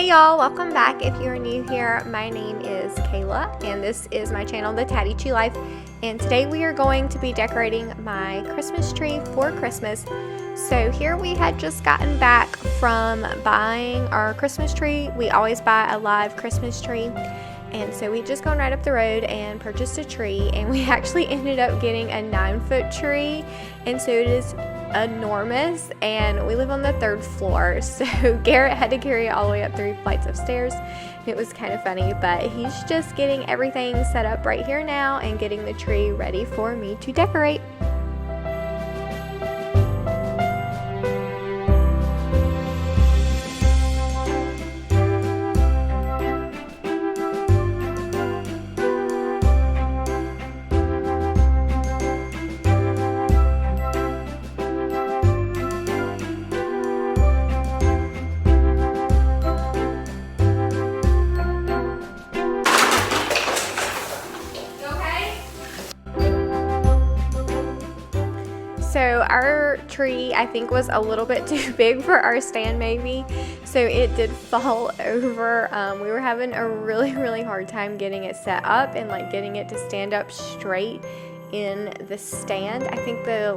Hey y'all, welcome back. If you're new here, my name is Kayla and this is my channel, The Tatty Tree Life, and today we are going to be decorating my Christmas tree for Christmas. So here we had just gotten back from buying our Christmas tree. We always buy a live Christmas tree, and so we just gone right up the road and purchased a tree, and we actually ended up getting a 9-foot tree, and so it is enormous, and we live on the 3rd floor, so Garrett had to carry it all the way up 3 flights of stairs. It was kind of funny, but he's just getting everything set up right here now and getting the tree ready for me to decorate. So our tree, I think, was a little bit too big for our stand maybe, so it did fall over. We were having a really hard time getting it set up and like getting it to stand up straight in the stand. I think the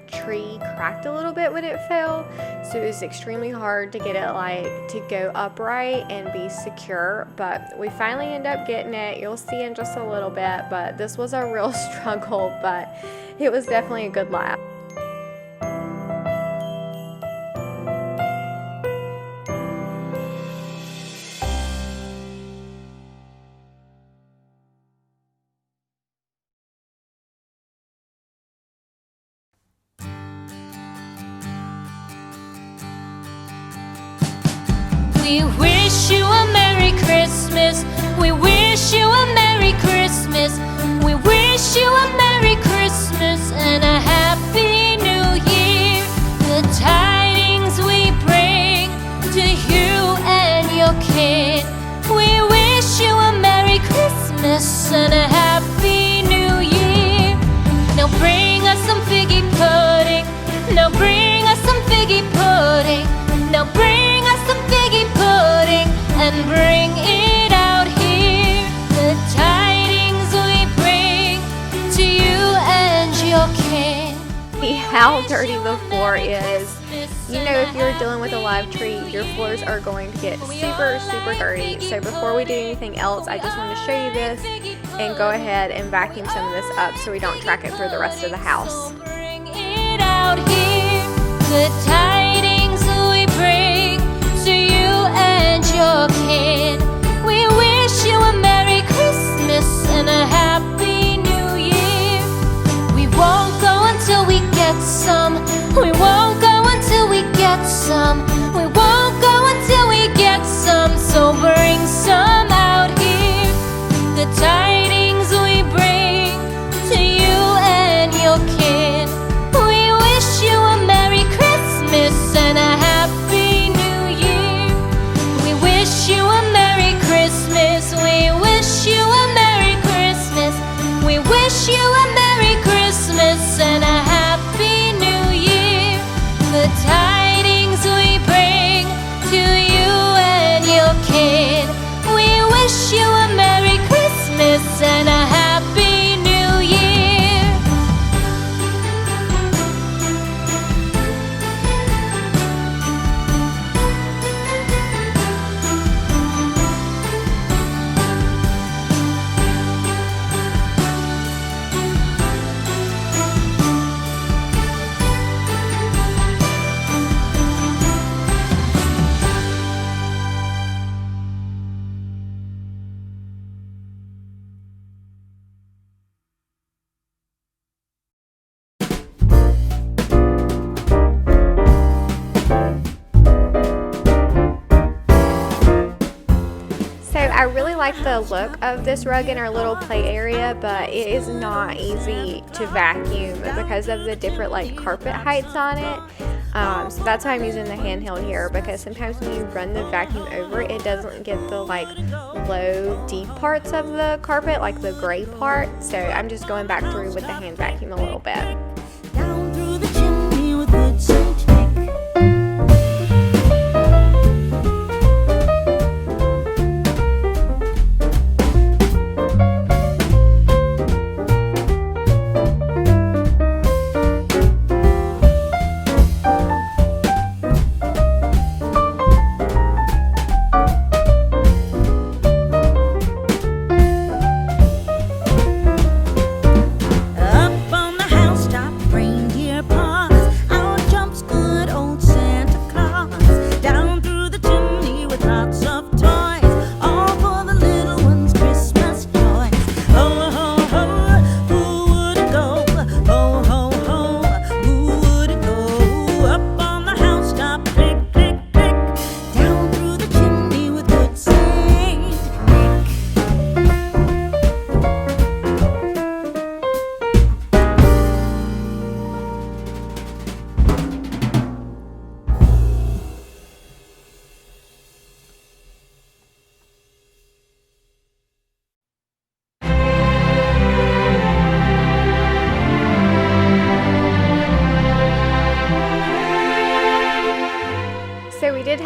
tree cracked a little bit when it fell, so it was extremely hard to get it to go upright and be secure, but we finally end up getting it. You'll see in just a little bit, but this was a real struggle, but it was definitely a good laugh. We wish you a Merry Christmas. We wish you a Merry Christmas. We wish you a Merry Christmas and a Happy New Year. The tidings we bring to you and your kid. We wish you a Merry Christmas and a Happy New Year. Now bring us some figgy pudding. Now bring us some figgy pudding. Now bring us some figgy pudding and bring it out here. The tidings we bring to you and your kin. See how dirty the floor is. You know, if you're dealing with a live tree, your floors are going to get super dirty. So before we do anything else, I just want to show you this and go ahead and vacuum some of this up so we don't track it through the rest of the house. Bring it out here. The tidings we bring to you and your kid. We wish you a Merry Christmas and a Happy New Year. We won't go until we get some. We won't go until we get some. We won't go until we get some. So bring some out here. The tidings we bring to you and your kid. We wish you a Merry Christmas and a Happy New Year. We wish you a Merry Christmas. We wish you a Merry Christmas. We wish you a Merry Christmas and a Happy New Year. The tidings we bring to you and your kid. We wish you a Merry Christmas and a Happy New Year. I really like the look of this rug in our little play area, but it is not easy to vacuum because of the different carpet heights on it. So that's why I'm using the handheld here, because sometimes when you run the vacuum over it doesn't get the low deep parts of the carpet, like the gray part. So I'm just going back through with the hand vacuum a little bit. Down through the chimney with good scent.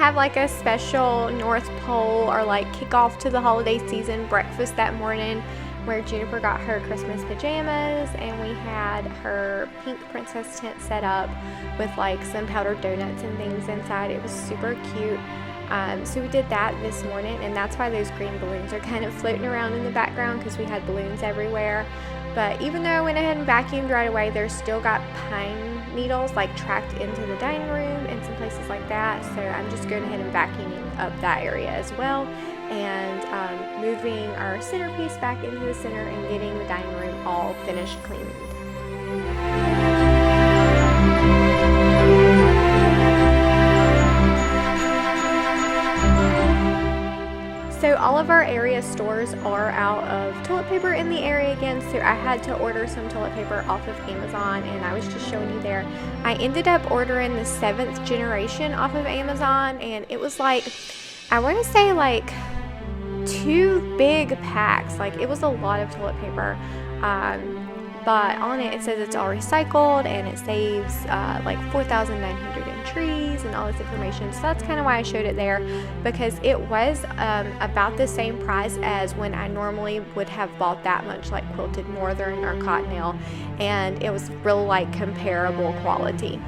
have like a special North Pole or like kickoff to the holiday season breakfast that morning where Juniper got her Christmas pajamas, and we had her pink princess tent set up with like some powdered donuts and things inside. It was super cute. So we did that this morning, and that's why those green balloons are kind of floating around in the background, because we had balloons everywhere. But even though I went ahead and vacuumed right away, there's still got pine needles like tracked into the dining room and some places like that. So I'm just going ahead and vacuuming up that area as well, and moving our centerpiece back into the center and getting the dining room all finished cleaned. So all of our area stores are out of toilet paper in the area again, so I had to order some toilet paper off of Amazon, and I was just showing you there. I ended up ordering the 7th generation off of Amazon, and it was like, I want to say like 2 big packs. Like, it was a lot of toilet paper. But on it says it's all recycled, and it saves like 4,900 in trees and all this information. So that's kind of why I showed it there, because it was about the same price as when I normally would have bought that much like quilted northern or cottonelle, and it was real like comparable quality.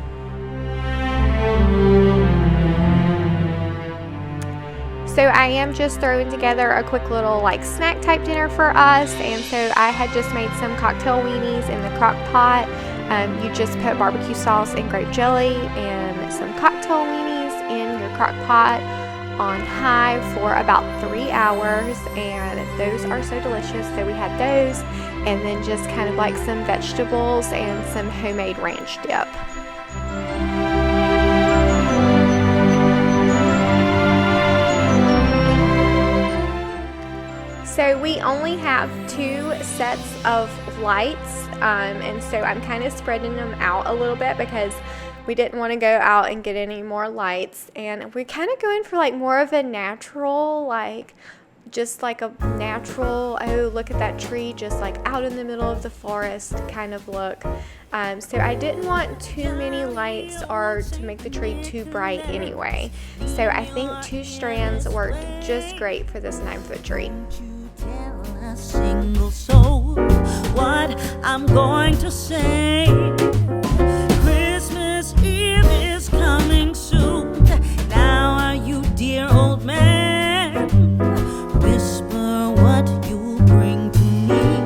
So I am just throwing together a quick little like snack type dinner for us, and so I had just made some cocktail weenies in the crock pot. You just put barbecue sauce and grape jelly and some cocktail weenies in your crock pot on high for about 3 hours, and those are so delicious. So we had those, and then just kind of like some vegetables and some homemade ranch dip. So we only have 2 sets of lights, and so I'm kind of spreading them out a little bit because we didn't want to go out and get any more lights, and we're kind of going for like more of a natural, like just like a natural, oh look at that tree just like out in the middle of the forest kind of look. So I didn't want too many lights or to make the tree too bright anyway. So I think 2 strands worked just great for this 9-foot tree. Tell a single soul what I'm going to say. Christmas Eve is coming soon. Now are you, dear old man? Whisper what you'll bring to me.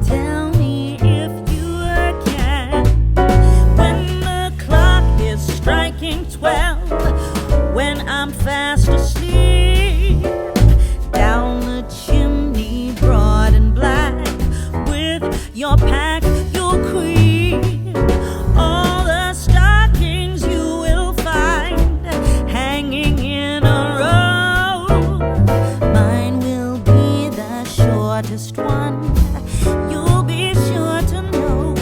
Tell me if you can. When the clock is striking 12, when I'm fast asleep, down the chimney, broad and black, with your pack you'll creep. All the stockings you will find hanging in a row. Mine will be the shortest one, you'll be sure to know.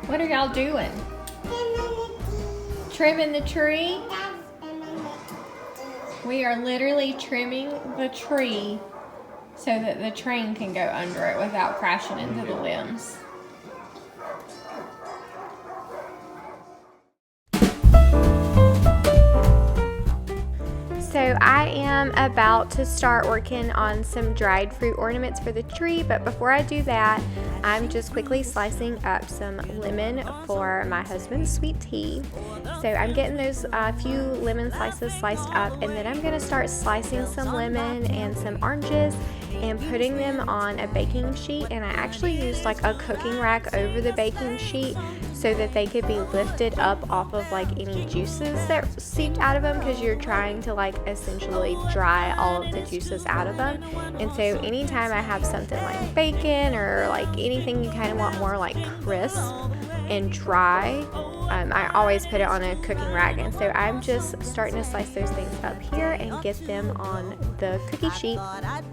What are y'all doing? Trimming the tree? We are literally trimming the tree so that the train can go under it without crashing into the limbs. So I am about to start working on some dried fruit ornaments for the tree, but before I do that, I'm just quickly slicing up some lemon for my husband's sweet tea. So I'm getting those few lemon slices sliced up, and then I'm going to start slicing some lemon and some oranges and putting them on a baking sheet. And I actually used like a cooking rack over the baking sheet so that they could be lifted up off of like any juices that seeped out of them, because you're trying to like essentially dry all of the juices out of them. And so anytime I have something like bacon or like anything you kind of want more like crisp and dry, I always put it on a cooking rack. And so I'm just starting to slice those things up here and get them on the cookie sheet.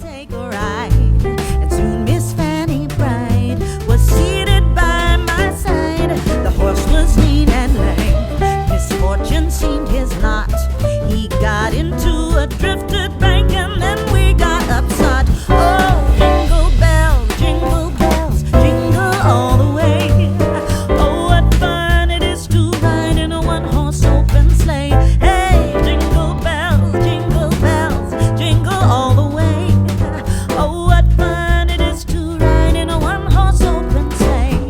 And soon Miss Fanny Bride was seated by my side. The horse was lean and lame, misfortune seemed his lot. He got into a drifted bank and then we got upside. Oh, jingle bells, jingle all the way. Oh, what fun it is to ride in a one-horse open sleigh. Hey, jingle bells, jingle all the way. Oh, what fun it is to ride in a one-horse open sleigh.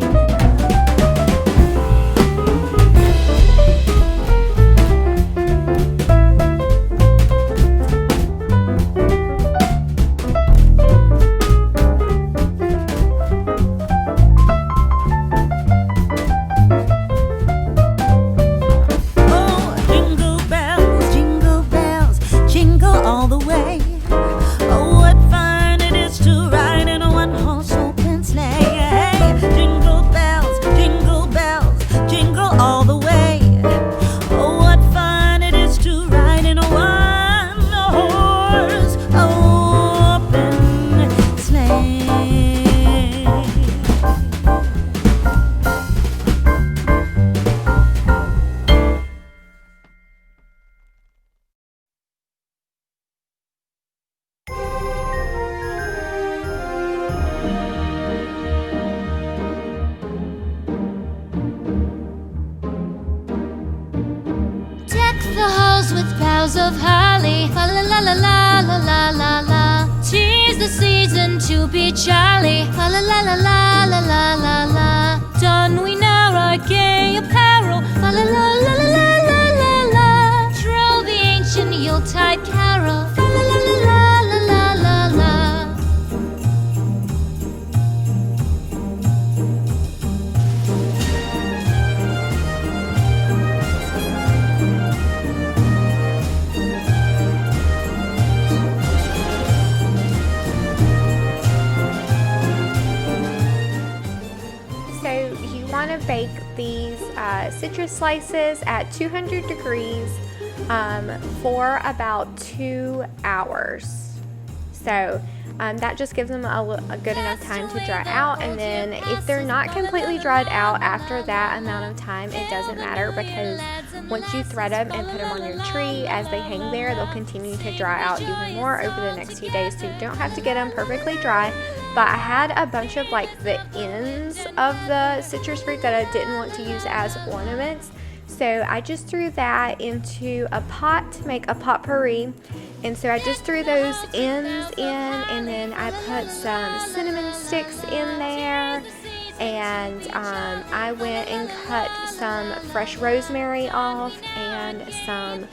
Oh, jingle bells, jingle all the way. Oh, what fun it is to ride in a one-horse open sleigh. Hey, jingle bells, jingle all the way. Oh, what fun it is to ride in a one-horse open sleigh. Deck the halls with boughs of holly. La la la la la la la la la. 'Tis the season to be jolly. La la la la la la la la la. Don we now our gay apparel. La la la la la la la la la. Troll the ancient Yuletide carol. La la la la la la la la. So you want to bake these citrus slices at 200 degrees for about 2 hours. So that just gives them a good enough time to dry out. And then if they're not completely dried out after that amount of time, it doesn't matter, because once you thread them and put them on your tree as they hang there, they'll continue to dry out even more over the next few days. So you don't have to get them perfectly dry. But I had a bunch of like the ends of the citrus fruit that I didn't want to use as ornaments. So I just threw that into a pot to make a potpourri. And so I just threw those ends in, and then I put some cinnamon sticks in there. And I went and cut some fresh rosemary off, and some,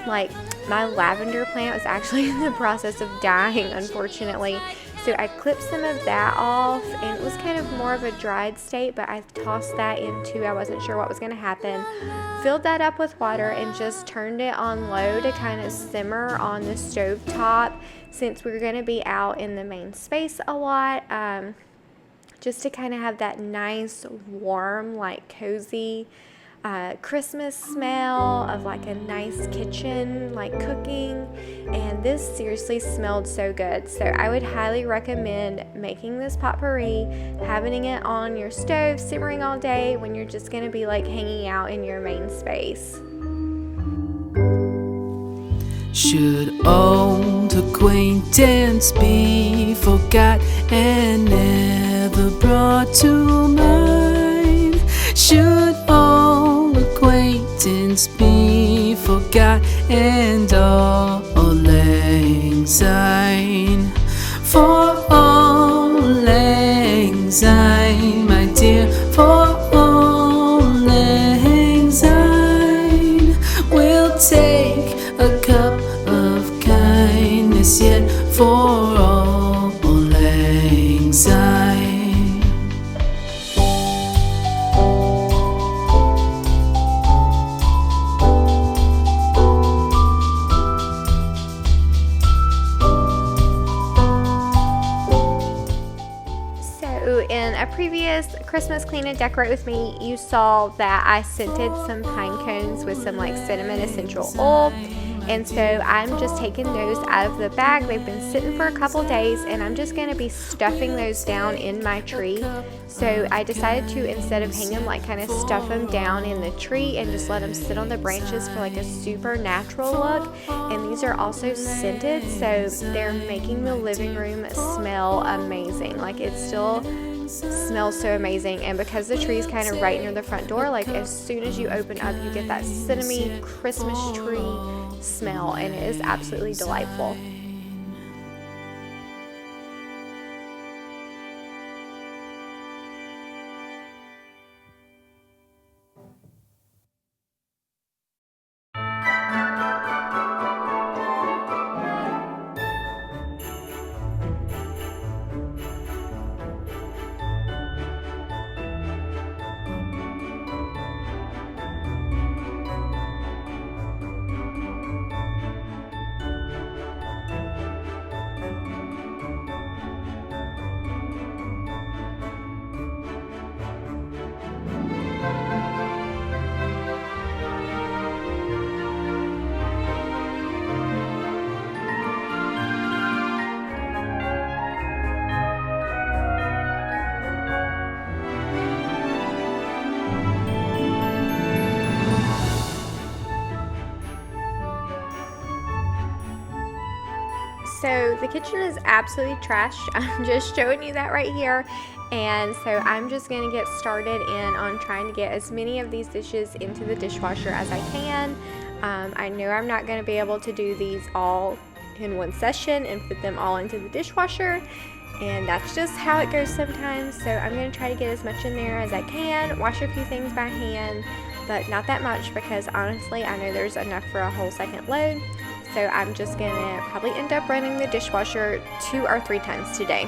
like, my lavender plant was actually in the process of dying, unfortunately. So I clipped some of that off, and it was kind of more of a dried state, but I tossed that into, I wasn't sure what was going to happen. Filled that up with water and just turned it on low to kind of simmer on the stove top, since we were going to be out in the main space a lot, just to kind of have that nice, warm, like cozy Christmas smell of like a nice kitchen, like cooking. And this seriously smelled so good. So I would highly recommend making this potpourri, having it on your stove, simmering all day when you're just gonna be like hanging out in your main space. Should old acquaintance be forgot and never brought to mind? Should old acquaintance be forgot and all lang syne? For all lang syne Christmas Clean and Decorate with me, you saw that I scented some pine cones with some like cinnamon essential oil. And so I'm just taking those out of the bag. They've been sitting for a couple days, and I'm just going to be stuffing those down in my tree. So I decided to, instead of hang them, like kind of stuff them down in the tree and just let them sit on the branches for like a super natural look. And these are also scented, so they're making the living room smell amazing. Like it still smells so amazing, and because the tree is kind of right near the front door, like as soon as you open up you get that cinnamony Christmas tree smell, and it is absolutely delightful. So the kitchen is absolutely trashed. I'm just showing you that right here. And so I'm just going to get started on trying to get as many of these dishes into the dishwasher as I can. I know I'm not going to be able to do these all in one session and fit them all into the dishwasher. And that's just how it goes sometimes. So I'm going to try to get as much in there as I can, wash a few things by hand, but not that much because honestly I know there's enough for a whole second load. So I'm just going to probably end up running the dishwasher 2 or 3 times today.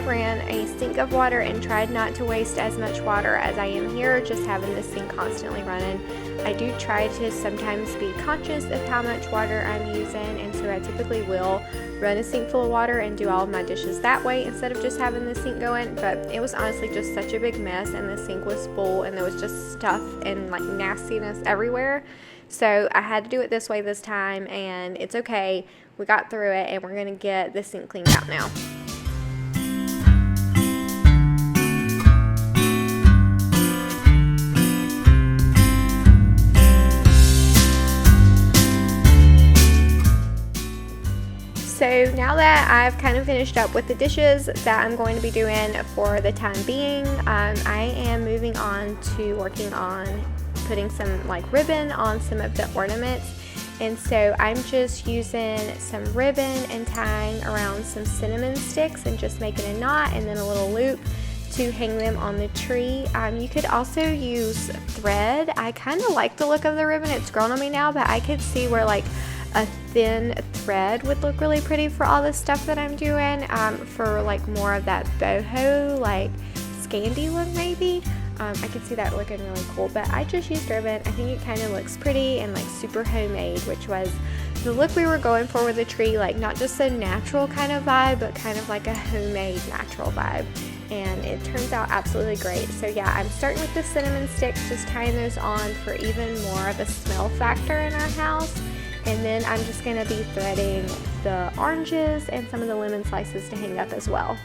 have ran a sink of water and tried not to waste as much water as I am here, just having the sink constantly running. I do try to sometimes be conscious of how much water I'm using, and so I typically will run a sink full of water and do all of my dishes that way instead of just having the sink going. But it was honestly just such a big mess, and the sink was full and there was just stuff and like nastiness everywhere. So I had to do it this way this time, and it's okay. We got through it, and we're gonna get the sink cleaned out now. So now that I've kind of finished up with the dishes that I'm going to be doing for the time being, I am moving on to working on putting some like ribbon on some of the ornaments. And so I'm just using some ribbon and tying around some cinnamon sticks and just making a knot and then a little loop to hang them on the tree. You could also use thread. I kind of like the look of the ribbon. It's grown on me now, but I could see where like a thin thread would look really pretty for all the stuff that I'm doing, for like more of that boho, like Scandi look maybe. I could see that looking really cool, but I just used ribbon. I think it kind of looks pretty and like super homemade, which was the look we were going for with the tree, like not just a natural kind of vibe, but kind of like a homemade natural vibe. And it turns out absolutely great. So yeah, I'm starting with the cinnamon sticks, just tying those on for even more of a smell factor in our house. And then I'm just gonna be threading the oranges and some of the lemon slices to hang up as well.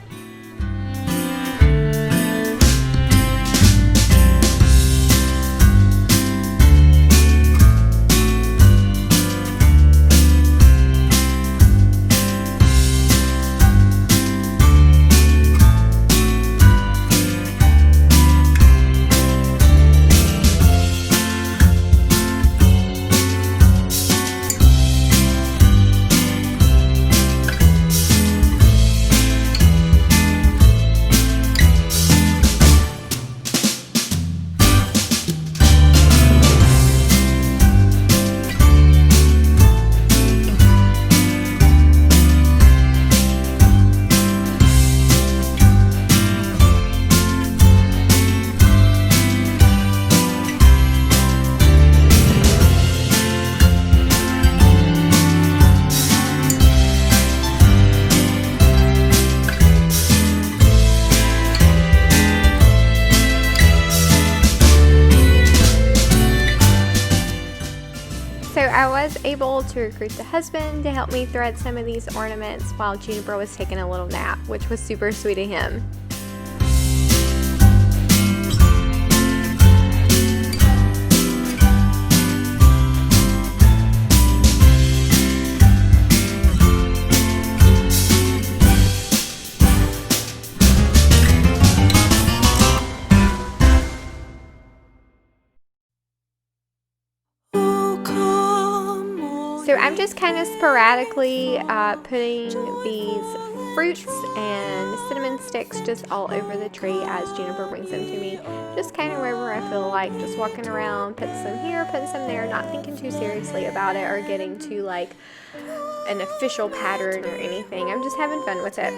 So I was able to recruit the husband to help me thread some of these ornaments while Juniper was taking a little nap, which was super sweet of him. So I'm just kind of sporadically putting these fruits and cinnamon sticks just all over the tree as Juniper brings them to me. Just kind of wherever I feel like, just walking around, putting some here, putting some there, not thinking too seriously about it or getting to like an official pattern or anything. I'm just having fun with it.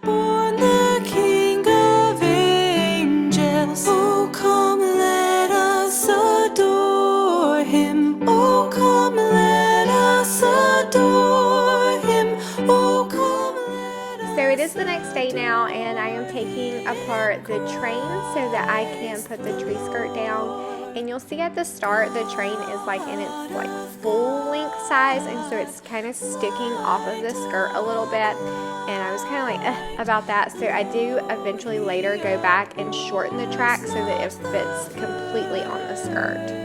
Born the King of angels, oh come let us adore him, oh come let us adore him, oh come let us. So it is the next day now, and I am taking apart the train so that I can put the tree skirt down. And you'll see at the start the train is like in its like full length size, and so it's kind of sticking off of the skirt a little bit, and I was kind of like about that. So I do eventually later go back and shorten the track so that it fits completely on the skirt.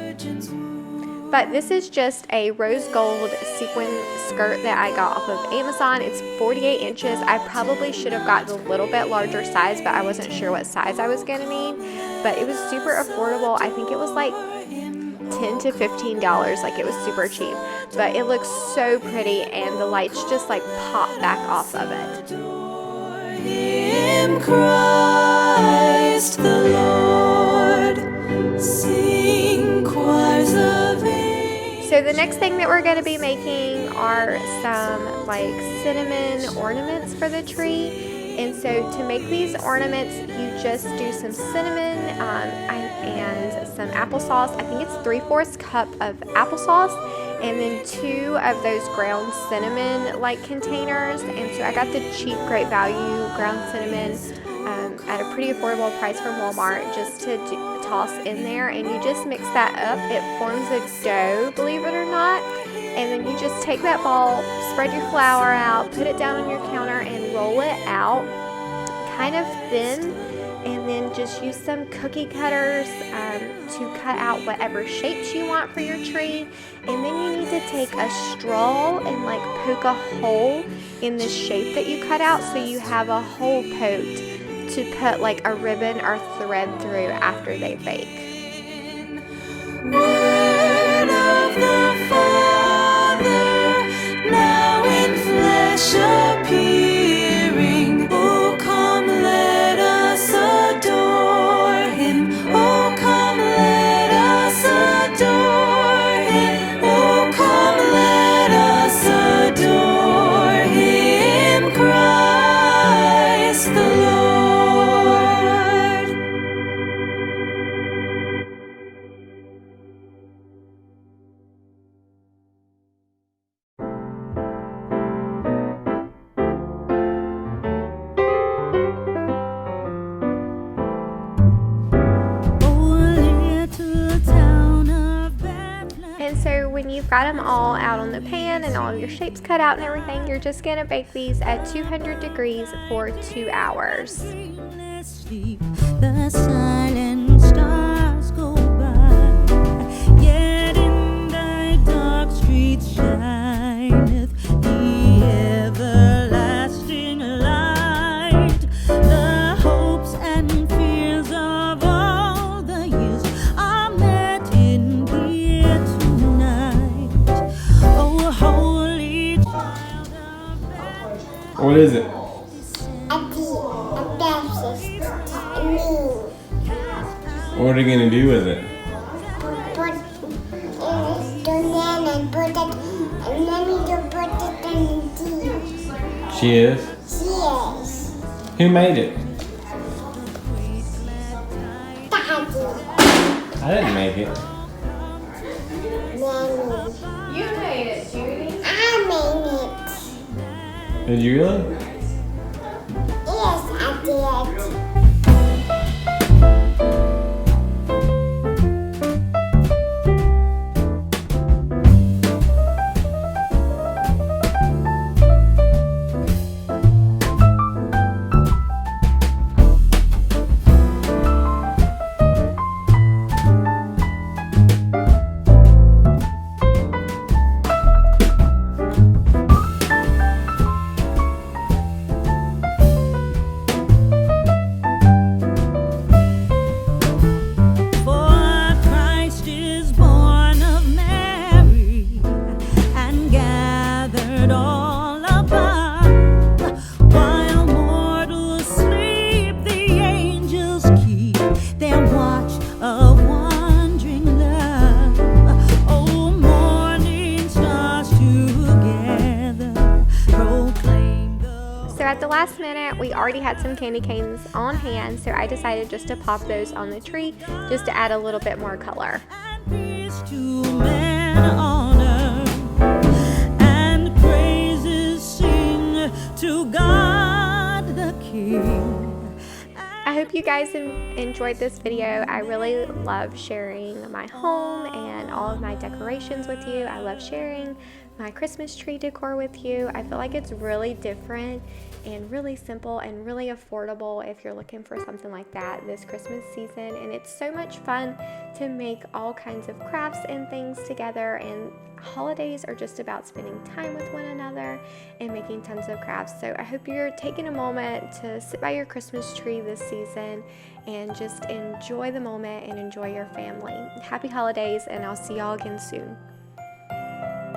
But this is just a rose gold sequin skirt that I got off of Amazon. It's 48 inches. I probably should have gotten a little bit larger size, but I wasn't sure what size I was gonna need. But it was super affordable. I think it was like $10 to $15. Like, it was super cheap. But it looks so pretty, and the lights just like pop back off of it. Him Christ the Lord, sing choirs of angels. So the next thing that we're going to be making are some like cinnamon ornaments for the tree. And so to make these ornaments, you just do some cinnamon and some applesauce. I think it's 3/4 cup of applesauce, and then 2 of those ground cinnamon like containers. And so I got the cheap Great Value ground cinnamon at a pretty affordable price from Walmart, just to toss in there, and you just mix that up. It forms a dough, believe it or not. And then you just take that ball, spread your flour out, put it down on your counter, and roll it out kind of thin. And then just use some cookie cutters to cut out whatever shapes you want for your tree, and then you need to take a straw and like poke a hole in the shape that you cut out so you have a hole poked to put like a ribbon or thread through after they bake. Word of the Father, now in flesh appearing. Oh, come, let us adore him. Oh, come, let us adore him. Oh, come, let us adore him, Christ the Lord. And so when you've got them all out on the pan and all of your shapes cut out and everything, you're just going to bake these at 200 degrees for 2 hours. The silent stars go by, yet in thy dark streets shineth the everlasting light. The hopes and fears of all the years are met in thee tonight. Oh, holy child of Bethlehem. What is it? What are you gonna do with it? Put it in stone and put it, and then you put it in tea. She is? Yes, Who made it? Daddy, I didn't make it. Nanny. You made it, Judy. I made it. Did you really? Yes, I did. For Christ is born of Mary and gathered all above. While mortals sleep, the angels keep their watch of wondering love. Oh, morning stars together proclaim the. So at the last minute, we already had some candy canes on hand, so I decided just to pop those on the tree just to add a little bit more color. Peace to men on earth, and praises sing to God the King. I hope you guys enjoyed this video. I really love sharing my home and all of my decorations with you. I love sharing my Christmas tree decor with you. I feel like it's really different and really simple and really affordable if you're looking for something like that this Christmas season. And it's so much fun to make all kinds of crafts and things together, and holidays are just about spending time with one another and making tons of crafts. So I hope you're taking a moment to sit by your Christmas tree this season and just enjoy the moment and enjoy your family. Happy holidays, and I'll see y'all again soon.